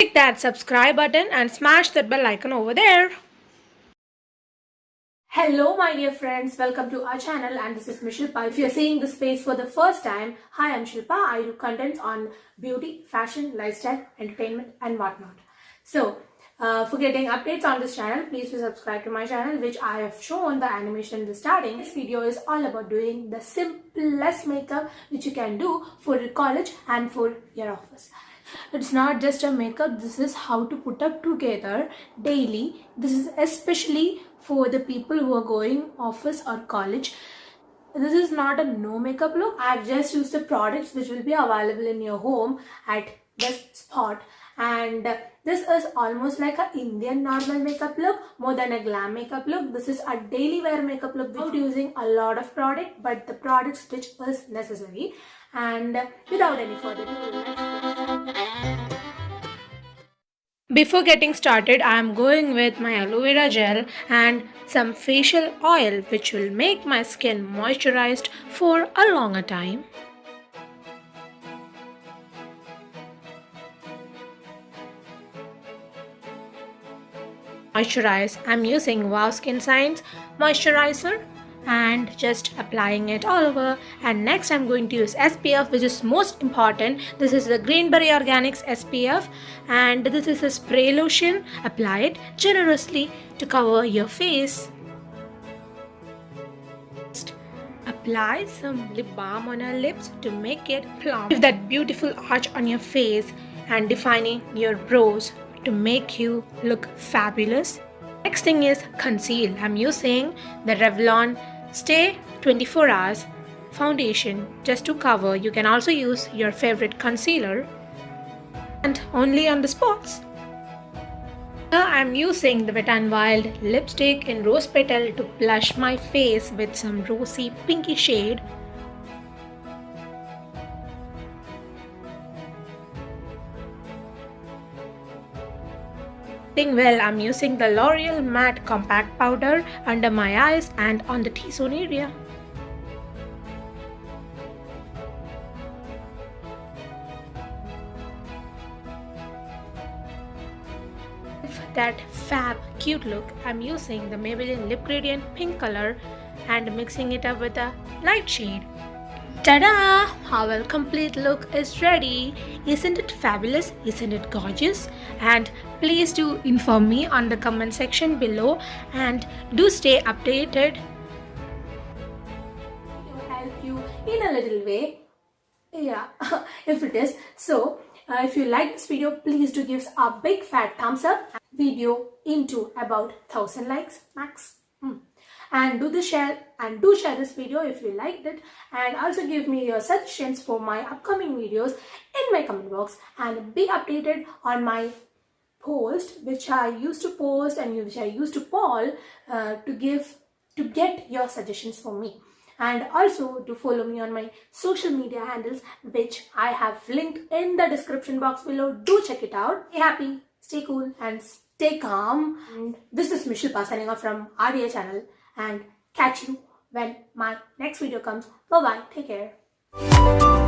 Hit that subscribe button and smash that bell icon over there. Hello my dear friends, welcome to our channel and this is Eshilpa. If you are seeing this page for the first time, hi, I'm Shilpa. I do contents on beauty, fashion, lifestyle, entertainment and whatnot. So, for getting updates on this channel, please do subscribe to my channel, which I have shown the animation in the starting. This video is all about doing the simplest makeup which you can do for your college and for your office. It's not just a makeup, this is how to put up together daily. This is especially for the people who are going office or college. This is not a no makeup look. I've just used the products which will be available in your home at this spot, and this is almost like an Indian normal makeup look more than a glam makeup look. This is a daily wear makeup look without using a lot of product, but the products which is necessary. And without any further ado, before getting started, I am going with my aloe vera gel and some facial oil which will make my skin moisturized for a longer time. Moisturize, I'm using Wow Skin Science moisturizer and just applying it all over. And next I'm going to use SPF, which is most important. This is the Greenberry Organics SPF and this is a spray lotion. Apply it generously to cover your face. Apply some lip balm on your lips to make it plump. Give that beautiful arch on your face and defining your brows to make you look fabulous. Next thing is conceal. I'm using the Revlon Stay 24 Hours foundation just to cover. You can also use your favorite concealer and only on the spots. Now I'm using the Wet n Wild lipstick in Rose Petal to blush my face with some rosy pinky shade. Well, I'm using the L'Oreal Matte Compact Powder under my eyes and on the T-zone area. That fab cute look, I'm using the Maybelline Lip Gradient pink color and mixing it up with a light shade. Ta-da! Our complete look is ready. Isn't it fabulous? Isn't it gorgeous? And please do inform me on the comment section below and do stay updated. It will help you in a little way. Yeah, if it is. So, if you like this video, please do give a big fat thumbs up. Video into about 1000 likes max. And do share this video if you liked it, and also give me your suggestions for my upcoming videos in my comment box, and be updated on my post which I used to post and which I used to poll to get your suggestions for me. And also to follow me on my social media handles which I have linked in the description box below. Do check it out. Stay happy, stay cool and stay calm. And this is Eshilpa signing off from RDA channel, and catch you when my next video comes. Bye bye. Take care.